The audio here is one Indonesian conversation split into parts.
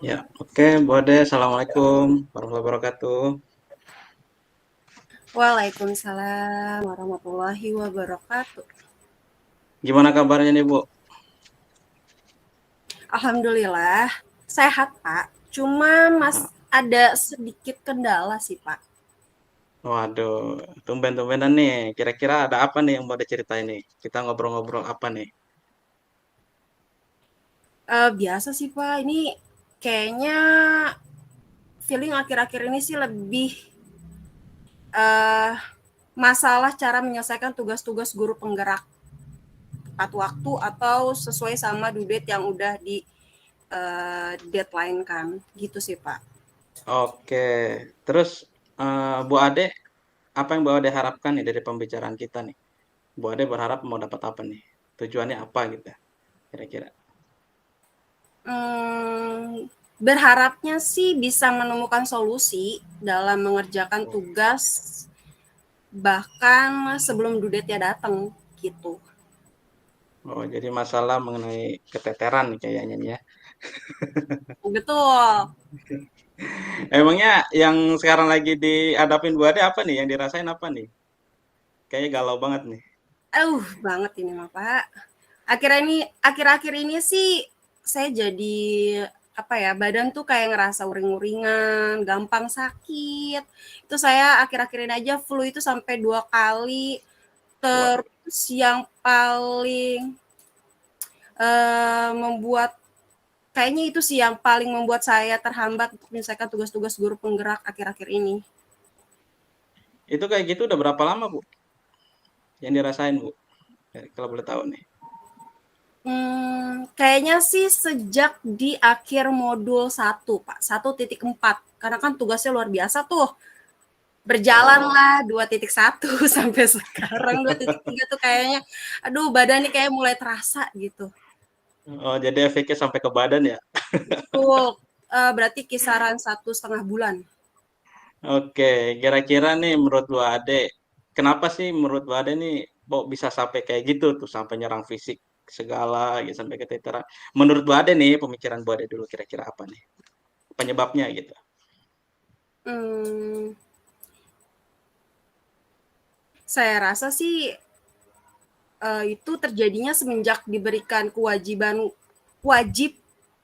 Ya, oke, Bu Ade. Assalamualaikum warahmatullahi wabarakatuh. Waalaikumsalam warahmatullahi wabarakatuh. Gimana kabarnya nih, Bu? Alhamdulillah sehat, Pak. Cuma Ah, ada sedikit kendala sih, Pak. Waduh, tumben-tumbenan nih. Kira-kira ada apa nih yang mau diceritain nih? Kita ngobrol-ngobrol apa nih? Biasa sih, Pak. Ini kayaknya feeling akhir-akhir ini sih lebih eh, masalah cara menyelesaikan tugas-tugas guru penggerak tepat waktu atau sesuai sama due date yang udah di deadline kan. Gitu sih, Pak. Oke, terus Bu Ade, apa yang Bu Ade harapkan nih dari pembicaraan kita nih? Bu Ade berharap mau dapat apa nih? Tujuannya apa gitu, kira-kira? Berharapnya sih bisa menemukan solusi dalam mengerjakan Oh, tugas bahkan sebelum due date-nya datang gitu. oh, jadi masalah mengenai keteteran nih kayaknya nih ya. Betul. Emangnya yang sekarang lagi dihadapin Bu Ade apa nih? Yang dirasain apa nih? Kayaknya galau banget nih. Banget ini mah Pak. Akhir-akhir ini sih saya jadi apa ya, badan tuh kayak ngerasa uring-uringan, gampang sakit. Itu saya akhir-akhir ini aja flu itu sampai 2 kali. Waduh. Terus yang paling membuat kayaknya itu sih yang paling membuat saya terhambat untuk menyelesaikan tugas-tugas guru penggerak akhir-akhir ini. Itu kayak gitu udah berapa lama, Bu, yang dirasain, Bu? Kalau boleh tahu nih. Kayaknya sih sejak di akhir modul 1, Pak, 1.4. Karena kan tugasnya luar biasa tuh. Oh, Berjalanlah 2.1 sampai sekarang 2.3 tuh kayaknya, aduh badan nih kayak mulai terasa gitu. oh jadi efeknya sampai ke badan ya? Betul, berarti kisaran 1,5 bulan. Oke, kira-kira nih menurut Bu Ade, kenapa sih menurut Bu Ade nih kok bisa sampai kayak gitu tuh, sampai nyerang fisik segala gitu, sampai keteteran. Menurut Bu Ade nih, pemikiran Bu Ade dulu kira-kira apa nih penyebabnya gitu? Hmm, saya rasa sih itu terjadinya semenjak diberikan kewajiban wajib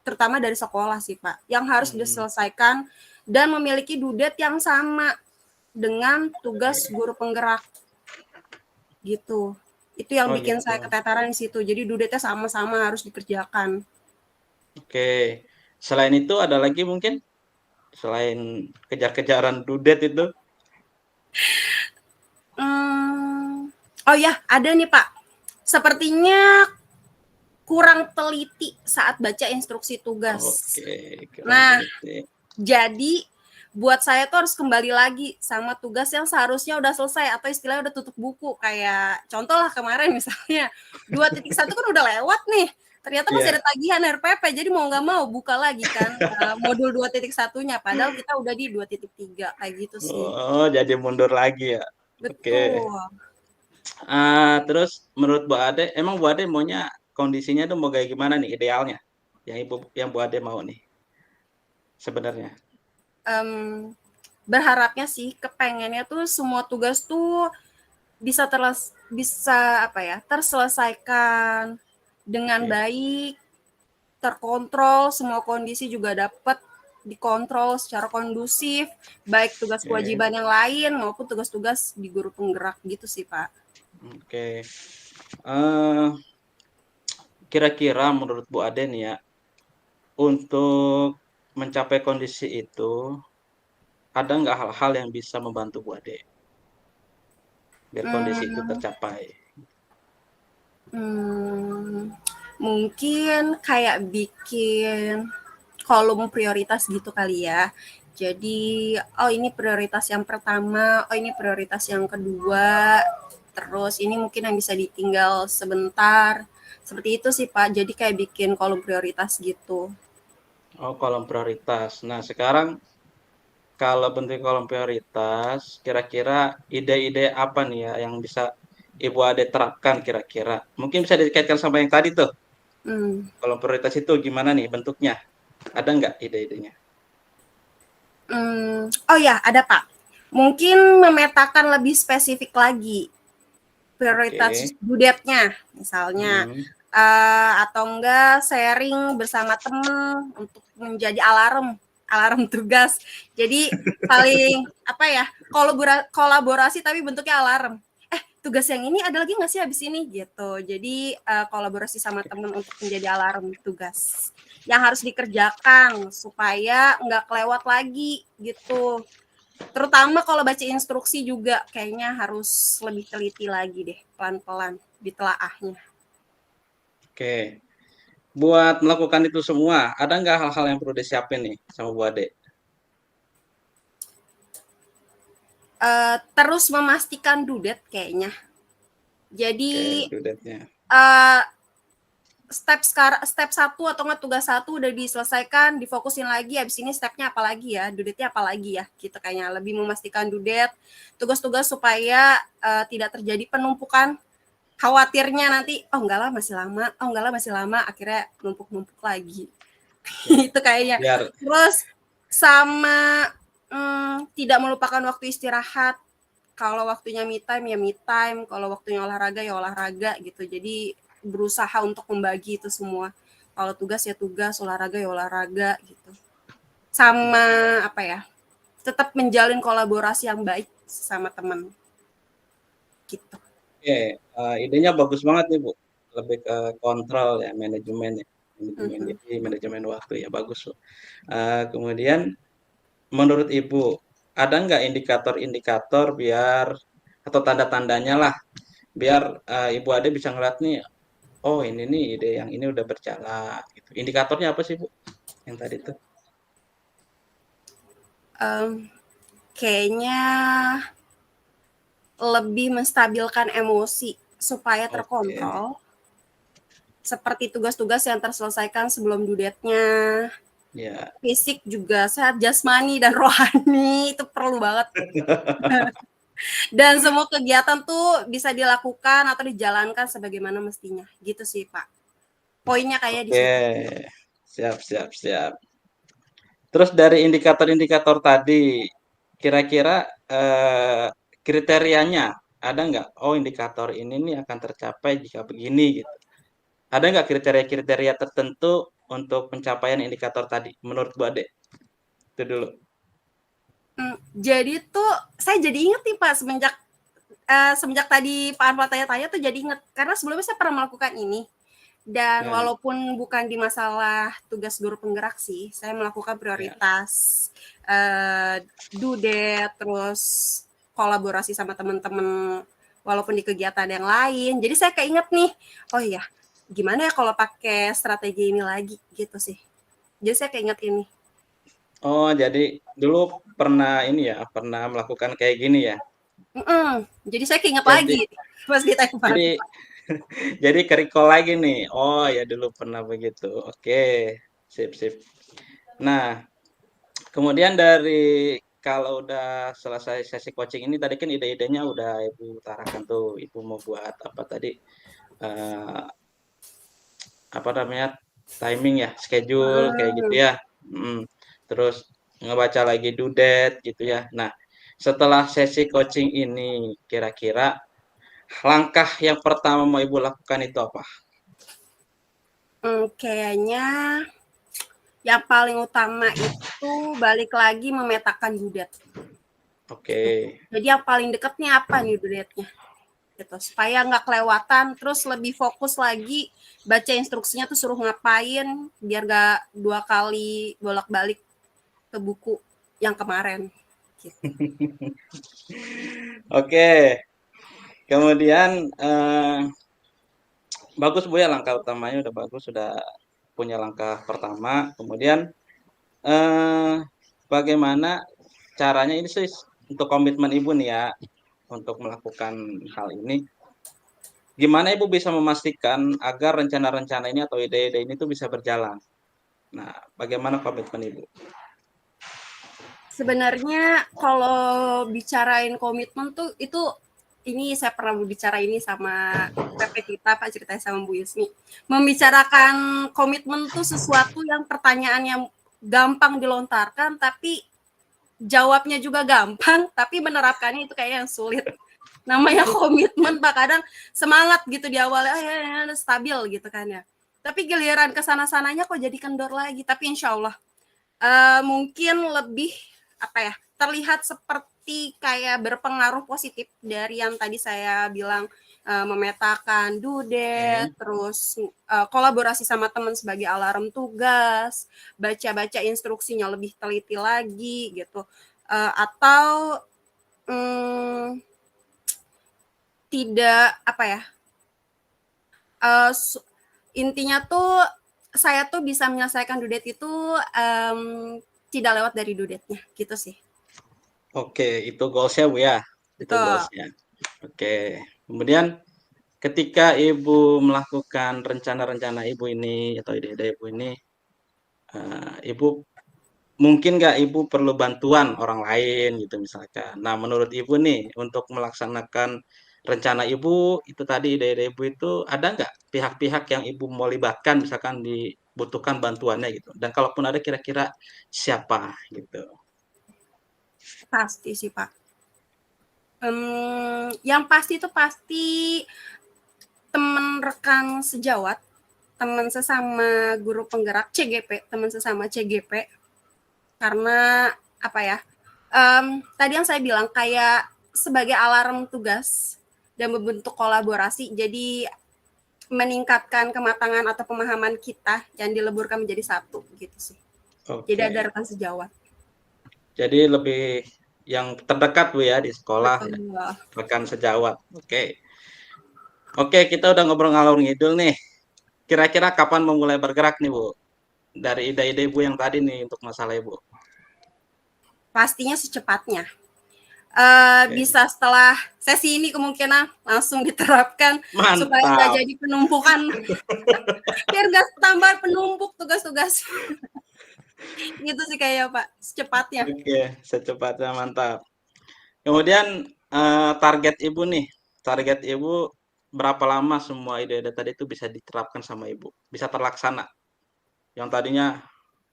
terutama dari sekolah sih Pak, yang harus Hmm, diselesaikan dan memiliki due date yang sama dengan tugas oke. guru penggerak gitu. Itu yang Oh bikin gitu. saya keteteran di situ. Jadi due date-nya sama-sama harus dikerjakan. Oke. Selain itu ada lagi mungkin selain kejar-kejaran dudet itu? Hmm, oh ya, ada nih Pak. Sepertinya kurang teliti saat baca instruksi tugas. Oke, kurang Nah, teliti. jadi buat saya tuh harus kembali lagi sama tugas yang seharusnya udah selesai atau istilahnya udah tutup buku. Kayak contoh lah kemarin misalnya 2.1 kan udah lewat nih. Ternyata masih Iya. ada tagihan RPP, jadi mau nggak mau buka lagi kan modul 2.1-nya. Padahal kita udah di 2.3 kayak gitu sih. Oh, jadi mundur lagi ya. Oke. Betul. Terus menurut Bu Ade, emang Bu Ade maunya kondisinya tuh mau kayak gimana nih idealnya? Yang Bu Ade mau nih sebenarnya. Em, Berharapnya sih kepengennya tuh semua tugas tuh bisa apa ya terselesaikan dengan Oke. baik, terkontrol, semua kondisi juga dapat dikontrol secara kondusif, baik tugas Oke. kewajiban yang lain maupun tugas-tugas di guru penggerak gitu sih Pak. Oke. Eh, Kira-kira menurut Bu Ade nih ya, untuk mencapai kondisi itu, ada nggak hal-hal yang bisa membantu Bu Ade biar kondisi itu Hmm, tercapai? hmm, Mungkin kayak bikin kolom prioritas gitu kali ya. Jadi, oh ini prioritas yang pertama, oh ini prioritas yang kedua, terus ini mungkin yang bisa ditinggal sebentar. Seperti itu sih Pak, jadi kayak bikin kolom prioritas gitu. Oh, kolom prioritas. Nah, sekarang kalau bentuk kolom prioritas, kira-kira ide-ide apa nih ya yang bisa Ibu Ade terapkan kira-kira? Mungkin bisa dikaitkan sama yang tadi tuh. Hmm. Kalau prioritas itu gimana nih bentuknya? Ada nggak ide-idenya? Oh ya, ada Pak. Mungkin memetakan lebih spesifik lagi prioritas Oke. due misalnya, Hmm. atau enggak sharing bersama temen untuk menjadi alarm, alarm tugas. Jadi saling apa ya, kolaborasi tapi bentuknya alarm. Tugas yang ini ada lagi nggak sih habis ini gitu. Jadi kolaborasi sama temen untuk menjadi alarm tugas yang harus dikerjakan supaya nggak kelewat lagi gitu. Terutama kalau baca instruksi juga kayaknya harus lebih teliti lagi deh, pelan-pelan ditelaahnya. Oke. Buat melakukan itu semua, ada nggak hal-hal yang perlu disiapin nih sama Bu Ade? Terus memastikan dudet kayaknya. Jadi Oke, due. uh, step satu atau nggak tugas satu udah diselesaikan, difokusin lagi. Habis ini stepnya apa lagi ya, dudetnya apa lagi ya, gitu kayaknya lebih memastikan dudet, tugas-tugas supaya tidak terjadi penumpukan. Khawatirnya nanti, oh enggak lah masih lama, oh enggak lah masih lama, akhirnya numpuk-numpuk lagi. Oke. Itu kayaknya. Biar Terus sama tidak melupakan waktu istirahat. Kalau waktunya me time ya me time, kalau waktunya olahraga ya olahraga gitu. Jadi berusaha untuk membagi itu semua. Kalau tugas ya tugas, olahraga ya olahraga gitu. Sama apa ya? Tetap menjalin kolaborasi yang baik sama teman gitu. oke, idenya bagus banget nih Bu. Lebih ke kontrol ya, manajemen ya. Manajemen Mhm. jadi manajemen waktu ya bagus Bu. Kemudian menurut Ibu, ada nggak indikator-indikator biar atau tanda-tandanya lah biar Ibu Ade bisa ngeliat nih, oh ini nih ide yang ini udah berjalan gitu. Indikatornya apa sih Bu? Yang tadi tuh? Um, Kayaknya lebih menstabilkan emosi supaya Oke, terkontrol, seperti tugas-tugas yang terselesaikan sebelum due date-nya. ya. Fisik juga sehat, jasmani dan rohani itu perlu banget. Dan semua kegiatan tuh bisa dilakukan atau dijalankan sebagaimana mestinya. Gitu sih, Pak. Poinnya kayak di Oke, situ. siap, siap, siap. Terus dari indikator-indikator tadi, kira-kira kriterianya ada nggak? Oh, indikator ini nih akan tercapai jika begini gitu. Ada nggak kriteria-kriteria tertentu untuk pencapaian indikator tadi menurut Bu Ade? Itu dulu. Jadi tuh saya jadi inget nih Pak semenjak tadi Pak Anwar tanya-tanya tuh jadi inget karena sebelumnya saya pernah melakukan ini. Dan Ya, walaupun bukan di masalah tugas guru penggerak sih, saya melakukan ya. prioritas due terus kolaborasi sama teman-teman walaupun di kegiatan yang lain. Jadi saya keinget nih, oh iya, gimana ya kalau pakai strategi ini lagi gitu sih. Jadi saya keinget ini. Oh, jadi dulu pernah ini ya, pernah melakukan kayak gini ya. Jadi saya keinget Jadi lagi pas kita kemarin. jadi jadi ke-recall lagi nih. Oh, ya dulu pernah begitu. Oke. Sip, sip. Nah, kemudian dari kalau udah selesai sesi coaching ini tadi kan ide-idenya udah Ibu utarakan tuh, Ibu mau buat apa tadi, eee, apa namanya, timing ya, schedule kayak gitu Hmm, ya, mhm, terus ngebaca lagi due date gitu ya. Nah, setelah sesi coaching ini kira-kira langkah yang pertama mau Ibu lakukan itu apa? kayaknya yang paling utama itu balik lagi memetakan due Oke. gitu. Jadi yang paling deket nih apa nih due date-nya gitu. Supaya nggak kelewatan, terus lebih fokus lagi baca instruksinya tuh suruh ngapain biar nggak dua kali bolak-balik ke buku yang kemarin. Gitu. Oke, kemudian, bagus Bu ya langkah utamanya udah bagus, sudah punya langkah pertama. Kemudian bagaimana caranya ini sih untuk komitmen Ibu nih ya untuk melakukan hal ini. Gimana Ibu bisa memastikan agar rencana-rencana ini atau ide-ide ini tuh bisa berjalan? Nah, bagaimana komitmen Ibu? Sebenarnya kalau bicarain komitmen tuh itu ini saya pernah berbicara ini sama PP kita, Pak, ceritanya sama Bu Yusmi. Membicarakan komitmen tuh sesuatu yang pertanyaannya gampang dilontarkan, tapi jawabnya juga gampang, tapi menerapkannya itu kayak yang sulit. Namanya komitmen, Pak, kadang semangat gitu di awalnya, ya, stabil gitu kan ya. Tapi giliran kesana-sananya kok jadi kendor lagi. Tapi insya Allah mungkin lebih apa ya, terlihat seperti kayak berpengaruh positif dari yang tadi saya bilang, memetakan dudet, terus kolaborasi sama teman sebagai alarm tugas, baca-baca instruksinya lebih teliti lagi gitu, atau tidak apa ya, intinya tuh saya tuh bisa menyelesaikan dudet itu tidak lewat dari dudetnya gitu sih. Oke, itu goals-nya Bu ya. Itu Betul. goals-nya. Oke. Kemudian ketika Ibu melakukan rencana-rencana Ibu ini atau ide-ide Ibu ini, Ibu mungkin nggak Ibu perlu bantuan orang lain gitu misalkan. Nah, menurut Ibu nih untuk melaksanakan rencana Ibu itu tadi ide-ide Ibu itu ada nggak pihak-pihak yang Ibu mau libatkan misalkan dibutuhkan bantuannya gitu? Dan kalaupun ada kira-kira siapa gitu? Pasti sih Pak. Yang pasti itu pasti teman rekan sejawat, teman sesama guru penggerak CGP, teman sesama CGP. Karena apa ya? Tadi yang saya bilang kayak sebagai alarm tugas dan membentuk kolaborasi, jadi meningkatkan kematangan atau pemahaman kita yang dileburkan menjadi satu gitu sih. Jadi Oke. ada rekan sejawat. Jadi lebih yang terdekat Bu ya di sekolah ya, Betul. rekan sejawat. Oke. Oke, kita udah ngobrol ngalor ngidul nih. Kira-kira kapan memulai bergerak nih Bu? Dari ide-ide Ibu yang tadi nih untuk masalah Ibu. Pastinya secepatnya. Oke. Bisa setelah sesi ini kemungkinan langsung diterapkan supaya nggak Mantap. jadi penumpukan, biar nggak tambah penumpuk tugas-tugas. Gitu sih kayaknya Pak, secepatnya. Oke, secepatnya mantap. Kemudian target Ibu nih, target Ibu berapa lama semua ide-ide tadi itu bisa diterapkan sama Ibu, bisa terlaksana? Yang tadinya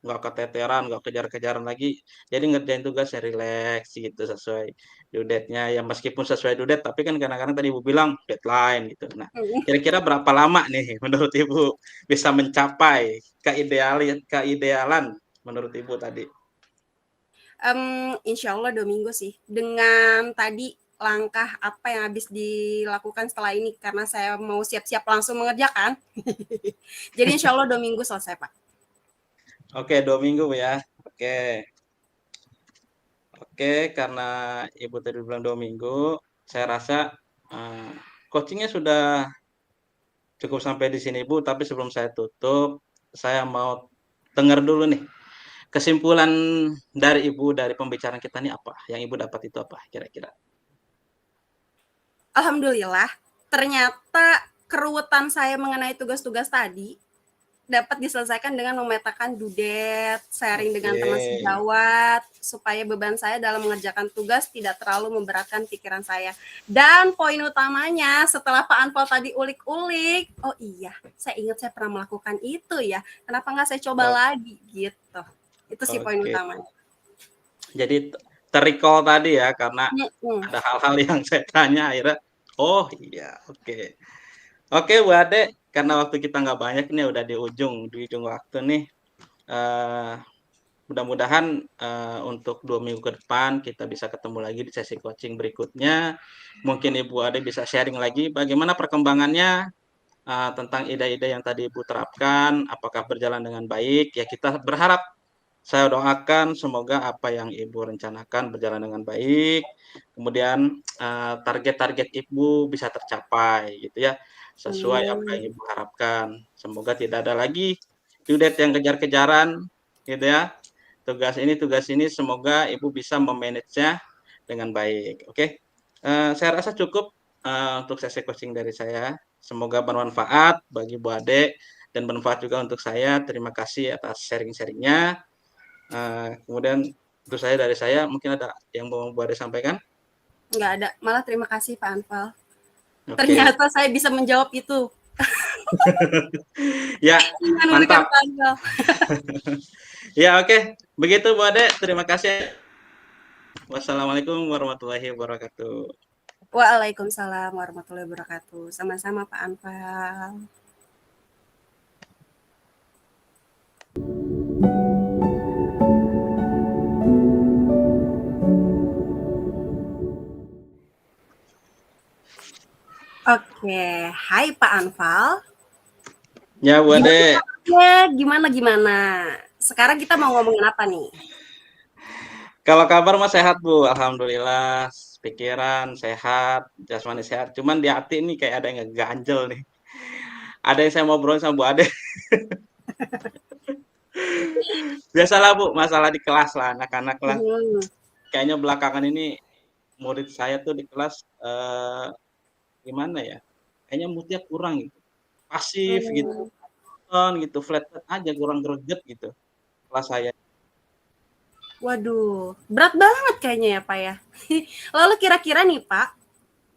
nggak keteteran, nggak kejar-kejaran lagi, jadi ngerjain tugasnya rileks gitu sesuai due date-nya, ya meskipun sesuai due date, tapi kan kadang-kadang tadi Ibu bilang deadline gitu. Nah, kira-kira berapa lama nih menurut Ibu bisa mencapai keidealan menurut Ibu tadi? Insya Allah 2 minggu sih. Dengan tadi langkah apa yang habis dilakukan setelah ini karena saya mau siap-siap langsung mengerjakan. Jadi insya Allah 2 minggu selesai Pak. Oke, 2 minggu ya. Oke. Oke, karena Ibu tadi bilang 2 minggu, saya rasa, eee, coaching sudah cukup sampai di sini, Bu, tapi sebelum saya tutup, saya mau dengar dulu nih, kesimpulan dari Ibu dari pembicaraan kita nih apa? Yang Ibu dapat itu apa kira-kira? Alhamdulillah, ternyata keruwetan saya mengenai tugas-tugas tadi dapat diselesaikan dengan memetakan dudet, sharing dengan Oke. teman sejawat, supaya beban saya dalam mengerjakan tugas tidak terlalu memberatkan pikiran saya. Dan poin utamanya, setelah Pak Anpal tadi ulik-ulik, oh iya, saya ingat saya pernah melakukan itu ya, kenapa nggak saya coba O lagi gitu. Itu sih poin oke. utamanya. Jadi te-recall tadi ya, karena Mhm. ada hal-hal yang saya tanya akhirnya, oh iya, oke. Oke Bu Ade, karena waktu kita nggak banyak nih, udah di ujung waktu nih, eee, mudah-mudahan, untuk 2 minggu ke depan kita bisa ketemu lagi di sesi coaching berikutnya. Mungkin Ibu Ade bisa sharing lagi bagaimana perkembangannya, tentang ide-ide yang tadi Ibu terapkan, apakah berjalan dengan baik. Ya kita berharap, saya doakan semoga apa yang Ibu rencanakan berjalan dengan baik, kemudian, target-target Ibu bisa tercapai gitu ya, sesuai apa Amin. yang Ibu harapkan. Semoga tidak ada lagi due date yang kejar-kejaran gitu ya. Tugas ini semoga Ibu bisa me-manage-nya dengan baik, oke. Saya rasa cukup, untuk sesi coaching dari saya. Semoga bermanfaat bagi Bu Ade dan bermanfaat juga untuk saya. Terima kasih atas kemudian untuk dari saya mungkin ada yang mau Bu Ade sampaikan? nggak ada. Malah terima kasih Pak Anfal. Oke. Ternyata saya bisa menjawab itu. Ya, Dengan memberikan mantap. Pak Anfal. Ya, oke. Begitu Bu Ade, terima kasih. Wassalamualaikum warahmatullahi wabarakatuh. Waalaikumsalam warahmatullahi wabarakatuh. Sama-sama Pak Anfal. Oke, hai Pak Anfal. Ya, Bu Gimana Ade. kabarnya? Gimana? Sekarang kita mau ngomongin apa nih? Kalau kabar mah sehat, Bu. Alhamdulillah. Pikiran sehat, jasmani sehat. Cuman di hati ini kayak ada yang ngeganjel nih. Ada yang saya mau obrolin sama Bu Ade. Biasalah, Bu, masalah di kelas lah, anak-anak lah. Hmm. Kayaknya belakangan ini murid saya tuh di kelas gimana ya? Kayaknya moodnya kurang gitu. Pasif gitu, Hmm. gitu, flat aja, kurang greget gitu. Kelas saya. Waduh, berat banget kayaknya ya Pak ya. Lalu kira-kira nih Pak,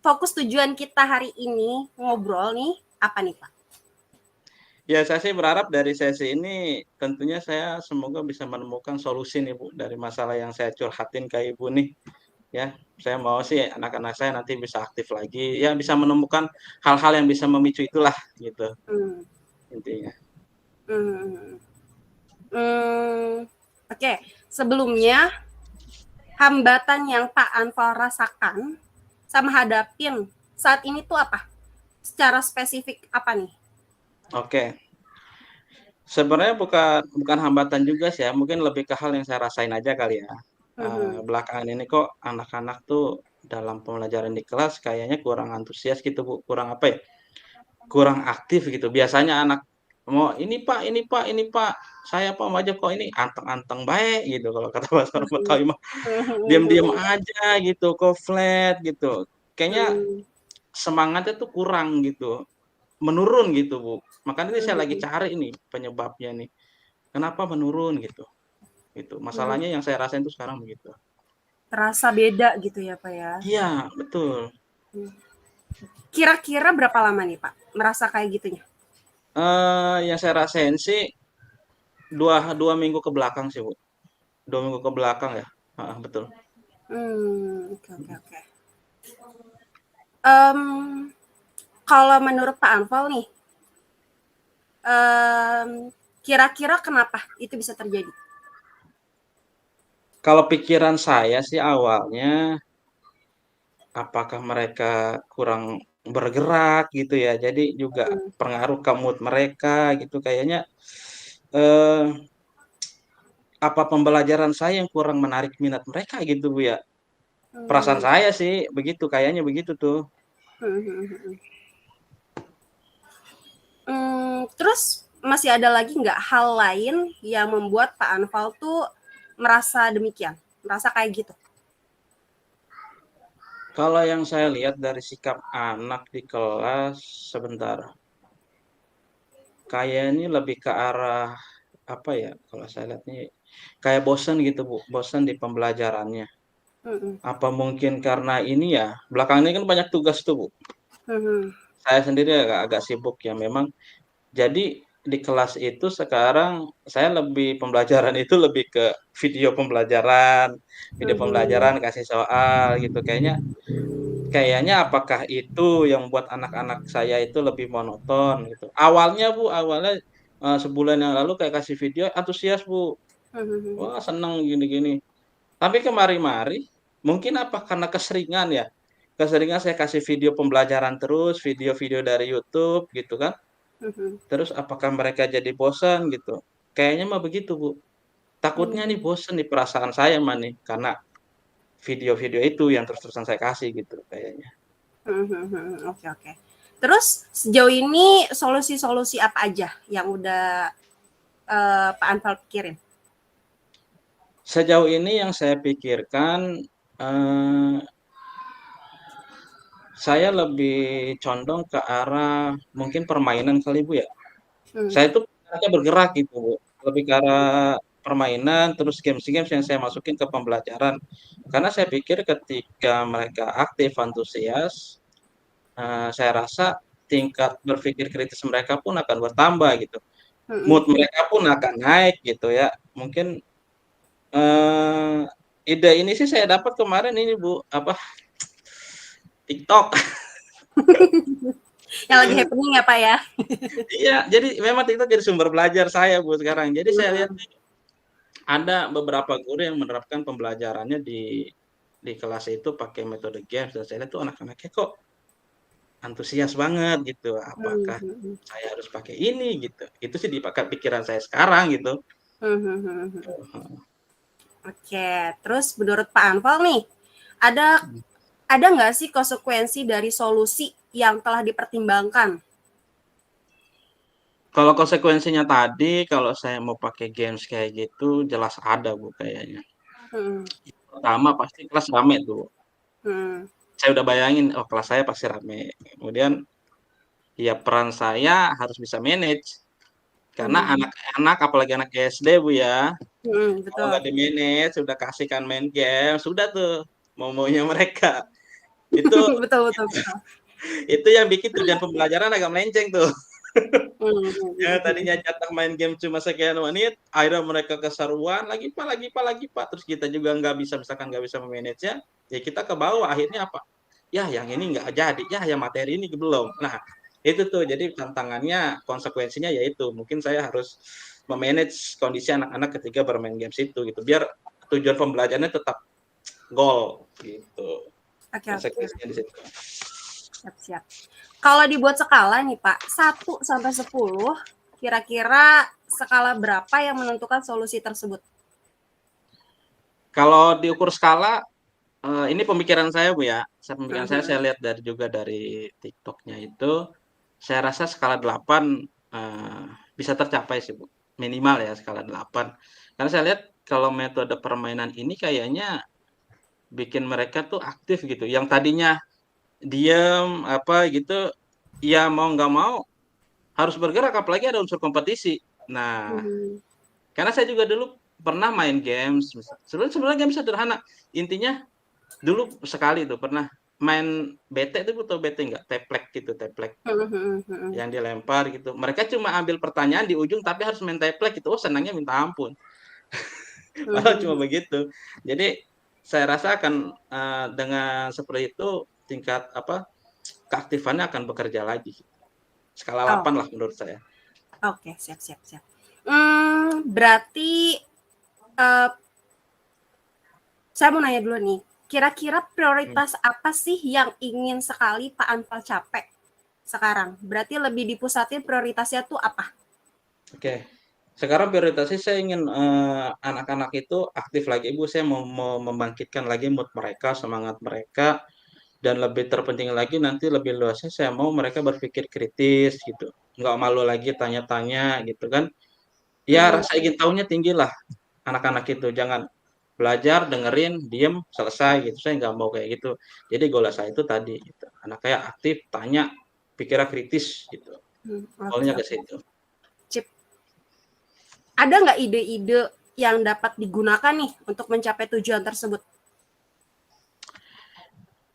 fokus tujuan kita hari ini ngobrol nih, apa nih Pak? Ya, saya sih berharap dari sesi ini tentunya saya semoga bisa menemukan solusi nih Bu dari masalah yang saya curhatin ke Ibu nih. Ya, saya mau sih anak-anak saya nanti bisa aktif lagi, ya bisa menemukan hal-hal yang bisa memicu itulah gitu Hmm. intinya. Hmm. Hmm. Oke, sebelumnya hambatan yang Pak Anwar rasakan sama hadapin saat ini tuh apa? Secara spesifik apa nih? Oke. Sebenarnya bukan bukan hambatan juga sih ya, mungkin lebih ke hal yang saya rasain aja kali ya. Mhm. Belakangan ini kok anak-anak tuh dalam pembelajaran di kelas kayaknya kurang antusias gitu Bu, kurang apa ya, kurang aktif gitu. Biasanya anak mau, ini Pak, ini Pak, saya Pak mau aja kok ini anteng-anteng baik gitu kalau kata bahasa orang Betawi mah. Diam-diam Mhm. aja gitu, kok flat gitu. Kayaknya Mhm. semangatnya tuh kurang gitu, menurun gitu Bu. Makanya ini saya lagi Mhm. cari nih penyebabnya nih. Kenapa menurun gitu, gitu. Mhm. Masalahnya yang saya rasain tuh sekarang begitu. Terasa beda gitu ya Pak ya. Iya, betul. Kira-kira berapa lama nih Pak merasa kayak gitunya? Yang saya rasain sih dua minggu ke belakang sih, Bu. 2 minggu ke belakang ya. Heeh, betul. Oke oke oke. Mmm, Kalau menurut Pak Anfal nih, kira-kira kenapa itu bisa terjadi? Kalau pikiran saya sih awalnya, apakah mereka kurang bergerak gitu ya, jadi juga Mhm. pengaruh ke mood mereka gitu kayaknya, eee, apa pembelajaran saya yang kurang menarik minat mereka gitu, Bu, ya. Perasaan Mmm. saya sih begitu, kayaknya begitu tuh. Mhm mhm mhm. Terus masih ada lagi nggak hal lain yang membuat Pak Anfal tuh merasa demikian, merasa kayak gitu? Kalau yang saya lihat dari sikap anak di kelas, sebentar, kayaknya lebih ke arah apa ya? Kalau saya lihat nih kayak bosen gitu Bu, bosen di pembelajarannya. Mhm. Apa mungkin karena ini ya? Belakangan ini kan banyak tugas tuh Bu. Mhm. Saya sendiri agak sibuk ya memang. Jadi di kelas itu sekarang saya lebih pembelajaran itu lebih ke video Mhm. pembelajaran kasih soal gitu. Kayaknya apakah itu yang membuat anak-anak saya itu lebih monoton gitu. Awalnya Bu, awalnya, sebulan yang lalu kayak kasih video antusias Bu, Mhm. "Wah seneng gini-gini." Tapi kemari-mari, mungkin apa karena keseringan ya, keseringan saya kasih video pembelajaran terus, video-video dari YouTube gitu kan, Mhm. terus apakah mereka jadi bosan gitu. Kayaknya mah begitu Bu, takutnya nih Mmm. bosen nih perasaan saya mah nih, karena video-video itu yang terus-terusan saya kasih gitu kayaknya. Mhm mhm. Oke oke. Terus sejauh ini solusi-solusi apa aja yang udah, Pak Anfal pikirin? Sejauh ini yang saya pikirkan, eee, saya lebih condong ke arah mungkin permainan kali, Bu, ya. Mmm. Saya itu anaknya bergerak gitu, Bu, lebih ke arah permainan, terus games-games yang saya masukin ke pembelajaran. Karena saya pikir ketika mereka aktif, antusias, saya rasa tingkat berpikir kritis mereka pun akan bertambah gitu. Mhm. Mood mereka pun akan naik gitu ya. Mungkin eh, ide ini sih saya dapat kemarin ini Bu, apa TikTok. Yang lagi happening ya, Pak, ya? Iya, jadi memang TikTok jadi sumber belajar saya Bu sekarang. Jadi saya lihat Mhm. ada beberapa guru yang menerapkan pembelajarannya di kelas itu pakai metode games dan saya lihat tuh anak-anaknya kok antusias banget gitu. Mmm, Apakah mhm. saya harus pakai ini gitu. Itu sih di pikiran saya sekarang gitu. Mhm mhm mhm. Oke, terus menurut Pak Anfal nih, ada ada nggak sih konsekuensi dari solusi yang telah dipertimbangkan? Kalau konsekuensinya tadi, kalau saya mau pakai games kayak gitu, jelas ada Bu kayaknya. Mhm Pertama pasti kelas rame tuh. mhm Saya udah bayangin, oh kelas saya pasti rame. Kemudian ya peran saya harus bisa manage. Karena mhm anak-anak, apalagi anak SD Bu ya, mhm, kalau betul. nggak di-manage, sudah kasihkan main game, sudah tuh mau-maunya mereka. Itu Betul betul betul. itu yang bikin tujuan pembelajaran agak melenceng tuh. Mhm Yang mhm tadinya mhm. jatah main game cuma sekian menit, akhirnya mereka keseruan, lagi Pak, lagi Pak, lagi Pak. Terus kita juga nggak bisa, misalkan nggak bisa memanage-nya, ya kita ke bawah. Akhirnya apa? Ya yang ini nggak jadi, ya yang materi ini belum. Nah, itu tuh, jadi tantangannya, konsekuensinya yaitu, mungkin saya harus memanage kondisi anak-anak ketika bermain games itu, gitu. Biar tujuan pembelajarannya tetap goal, gitu. Oke oke, Konsekuensinya di situ. siap siap. Kalau dibuat skala nih Pak, 1 sampai 10, kira-kira skala berapa yang menentukan solusi tersebut? Kalau diukur skala, ini pemikiran saya Bu ya, pemikiran saya Mhm lihat juga dari TikTok-nya itu, saya rasa skala 8 bisa tercapai sih Bu, minimal ya skala 8. Karena saya lihat kalau metode permainan ini kayaknya bikin mereka tuh aktif gitu, yang tadinya diem, apa gitu, ya mau nggak mau harus bergerak, apalagi ada unsur kompetisi. Nah, mhm karena saya juga dulu pernah main games, sebenarnya game sederhana, intinya dulu sekali tuh pernah main bete itu, tahu bete nggak? Teplek gitu, teplek mhm mhm yang dilempar gitu. Mereka cuma ambil pertanyaan di ujung tapi harus main teplek gitu. Oh, senangnya minta ampun. Padahal cuma mhm. begitu. Jadi saya rasa akan dengan seperti itu tingkat apa keaktifannya akan bekerja lagi. Skala Oh, 8 lah menurut saya. oke, siap siap siap. Berarti, eee, saya mau nanya dulu nih, kira-kira Hmm. prioritas apa sih yang ingin sekali Pak Anfal capai sekarang? Berarti lebih dipusatin prioritasnya tuh apa? Oke. Sekarang prioritasnya saya ingin anak-anak itu aktif lagi, Bu. Saya mau membangkitkan lagi mood mereka, semangat mereka. Dan lebih terpenting lagi nanti lebih luasnya saya mau mereka berpikir kritis gitu, nggak malu lagi tanya-tanya gitu kan. Ya Mhm rasa ingin tahunya tinggi lah anak-anak itu, jangan belajar, dengerin, diem, selesai gitu, saya nggak mau kayak gitu. Jadi goal saya itu tadi gitu, anak saya aktif, tanya, pikirnya kritis gitu, oke goalnya ke oke, situ. sip. Ada nggak ide-ide yang dapat digunakan nih untuk mencapai tujuan tersebut?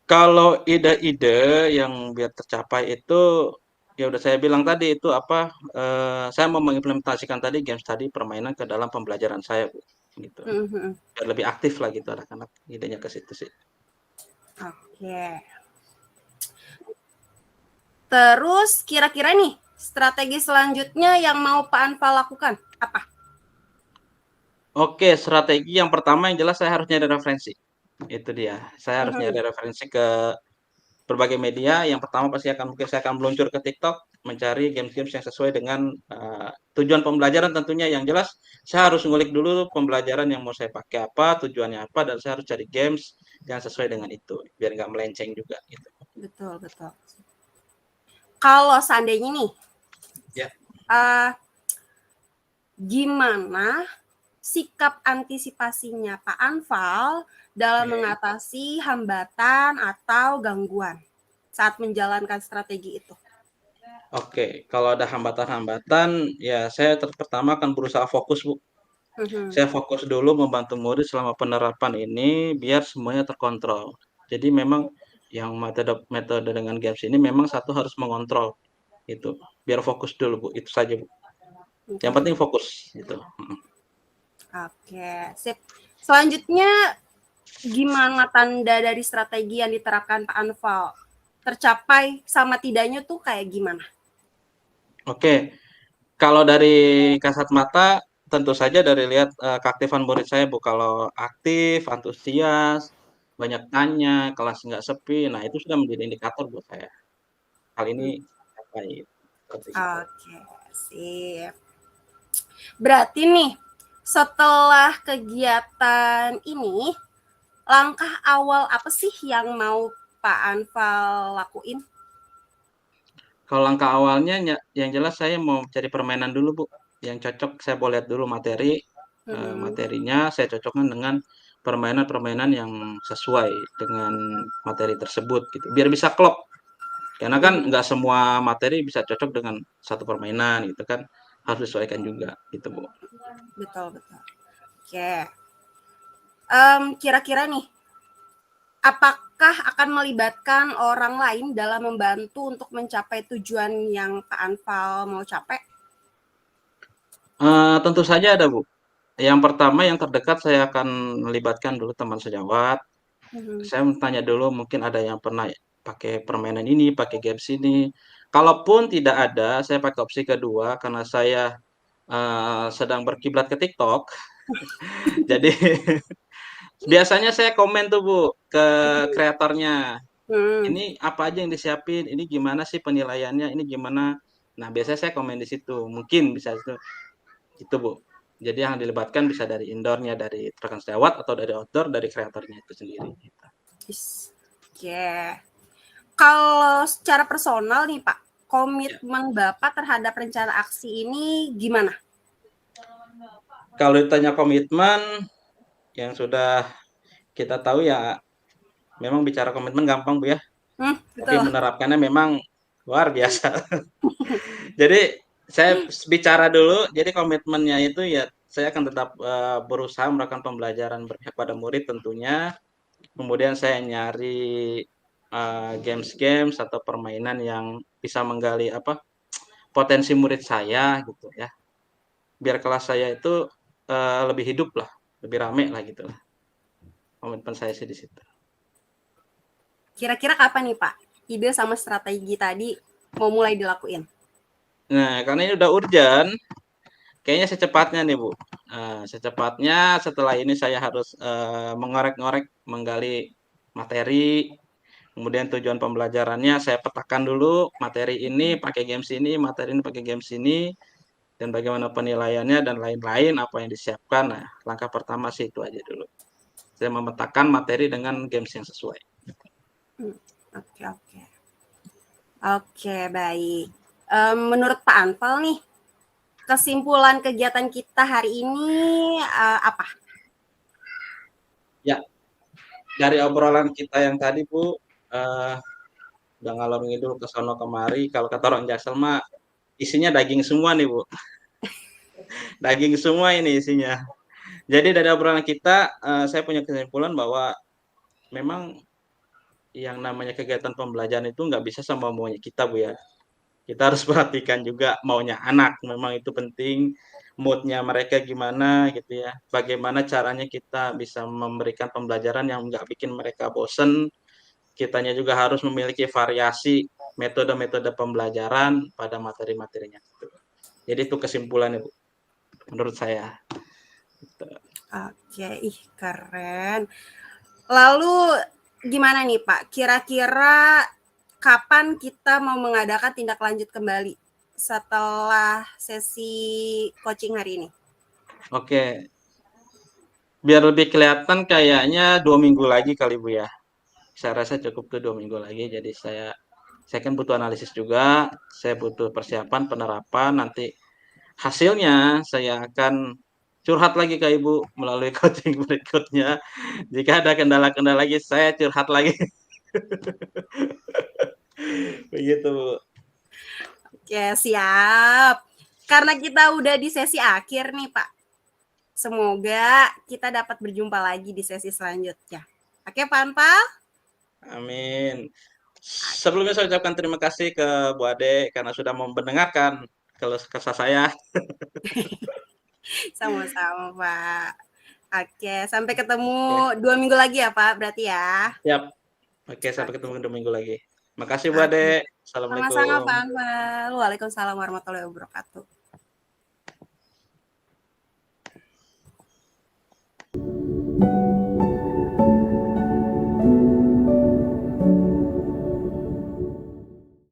Kalau ide-ide yang biar tercapai itu, ya udah saya bilang tadi itu apa, saya mau mengimplementasikan tadi games tadi, permainan ke dalam pembelajaran saya, Bu, gitu. Mhm mhm. Biar lebih aktif lah gitu anak-anak, idenya ke situ sih. Oke. Terus kira-kira nih, strategi selanjutnya yang mau Pak Anfal lakukan apa? Oke, strategi yang pertama yang jelas saya harus nyari referensi, itu dia. Saya harus Mhm nyari referensi ke berbagai media, yang pertama pasti mungkin saya akan meluncur ke TikTok, mencari games-games yang sesuai dengan, tujuan pembelajaran tentunya. Yang jelas saya harus ngulik dulu pembelajaran yang mau saya pakai apa, tujuannya apa, dan saya harus cari games yang sesuai dengan itu, biar nggak melenceng juga gitu. betul betul. Kalau seandainya nih, Ya, eee, gimana sikap antisipasinya Pak Anfal dalam oke. mengatasi hambatan atau gangguan saat menjalankan strategi itu? Oke, kalau ada hambatan-hambatan, ya saya pertama akan berusaha fokus, Bu. Mhm. Saya fokus dulu membantu murid selama penerapan ini biar semuanya terkontrol. Jadi memang yang metode metode dengan games ini memang satu harus mengontrol itu, biar fokus dulu, Bu, itu saja, Bu. Yang penting Mhm. fokus gitu. Oke, sip. Selanjutnya gimana tanda dari strategi yang diterapkan Pak Anfal? Tercapai sama tidaknya tuh kayak gimana? Oke, kalau dari kasat mata tentu saja dari lihat, keaktifan murid saya, Bu. Kalau aktif, antusias, banyak tanya, kelas nggak sepi, nah itu sudah menjadi indikator buat saya. Hal ini tercapai, seperti itu. Oke, sip. Berarti nih, setelah kegiatan ini, langkah awal apa sih yang mau Pak Anfal lakuin? Kalau langkah awalnya yang jelas saya mau cari permainan dulu, Bu, yang cocok. Saya mau lihat dulu materi, Mhm. materinya saya cocokkan dengan permainan-permainan yang sesuai dengan materi tersebut gitu, biar bisa klop. Karena kan Mhm. nggak semua materi bisa cocok dengan satu permainan gitu kan, harus disesuaikan juga gitu, Bu. Betul, betul. Oke. Kira-kira nih, apakah akan melibatkan orang lain dalam membantu untuk mencapai tujuan yang Pak Anfal mau capai? Tentu saja ada, Bu. Yang pertama yang terdekat saya akan melibatkan dulu teman sejawat. Mhm. Saya tanya dulu mungkin ada yang pernah pakai permainan ini, pakai games ini. Kalaupun tidak ada, saya pakai opsi kedua karena saya, sedang berkiblat ke TikTok. Jadi biasanya saya komen tuh, Bu, ke kreatornya, Hmm. "Ini apa aja yang disiapin? Ini gimana sih penilaiannya? Ini gimana?" Nah, biasanya saya komen di situ, mungkin bisa itu, Bu. Jadi yang dilibatkan bisa dari indoor-nya, dari rekan sejawat, atau dari outdoor, dari kreatornya itu sendiri, gitu. Oke. Kalau secara personal nih Pak, Ya. komitmen Bapak terhadap rencana aksi ini gimana? Kalau ditanya komitmen, yang sudah kita tahu ya memang bicara komitmen gampang, Bu, ya, tapi Betul. menerapkannya memang luar biasa. Jadi saya bicara dulu, jadi komitmennya itu ya saya akan tetap, berusaha melakukan pembelajaran berpihak pada murid tentunya, kemudian saya nyari, games-games atau permainan yang bisa menggali apa, potensi murid saya gitu ya, biar kelas saya itu, lebih hidup lah, lebih rame lah gitu lah, komitmen saya sih di situ. Kira-kira kapan nih Pak ide sama strategi tadi mau mulai dilakuin? Nah, karena ini udah urgent, kayaknya secepatnya nih, Bu. Secepatnya setelah ini saya harus, mengorek-ngorek, menggali materi, kemudian tujuan pembelajarannya saya petakan dulu, materi ini pakai games ini, materi ini pakai games ini, dan bagaimana penilaiannya dan lain-lain, apa yang disiapkan. Nah, langkah pertama sih itu aja dulu. Saya memetakan materi dengan games yang sesuai. Oke, oke. Oke, baik. Menurut Pak Anfal nih, kesimpulan kegiatan kita hari ini apa? Ya, dari obrolan kita yang tadi, Bu, udah ngalor ngidul ke sono kemari, kalau kata orang Jaksel mah isinya daging semua nih, Bu. Daging semua ini isinya. Jadi dari obrolan kita, saya punya kesimpulan bahwa memang yang namanya kegiatan pembelajaran itu nggak bisa sama maunya kita, Bu, ya. Kita harus perhatikan juga maunya anak, memang itu penting, mood-nya mereka gimana gitu ya. Bagaimana caranya kita bisa memberikan pembelajaran yang nggak bikin mereka bosen, kitanya juga harus memiliki variasi metode-metode pembelajaran pada materi-materinya gitu. Jadi itu kesimpulannya, Bu, menurut saya, gitu. Oke, ih keren. Lalu gimana nih Pak? Kira-kira kapan kita mau mengadakan tindak lanjut kembali setelah sesi coaching hari ini? Oke, biar lebih kelihatan kayaknya 2 minggu lagi kali, Bu, ya. Saya rasa cukup tuh 2 minggu lagi, jadi saya kan butuh analisis juga, saya butuh persiapan, penerapan, nanti hasilnya saya akan curhat lagi ke Ibu melalui coaching berikutnya. Jika ada kendala-kendala lagi, saya curhat lagi. Begitu, Bu. Oke, siap. Karena kita udah di sesi akhir nih Pak, Semoga kita dapat berjumpa lagi di sesi selanjutnya. Oke, Pak Anpal? Amin. Sebelumnya saya ucapkan terima kasih ke Bu Ade karena sudah mau mendengarkan keluh kesah saya. Sama-sama, Pak. Oke, sampai ketemu Oke, 2 minggu lagi ya, Pak, berarti ya. siap. Oke, sampai Oke, ketemu 2 minggu lagi. Makasih Bu oke. Ade. Sama-sama, Pak Assalamualaikum. Anpal. Waalaikumsalam warahmatullahi wabarakatuh.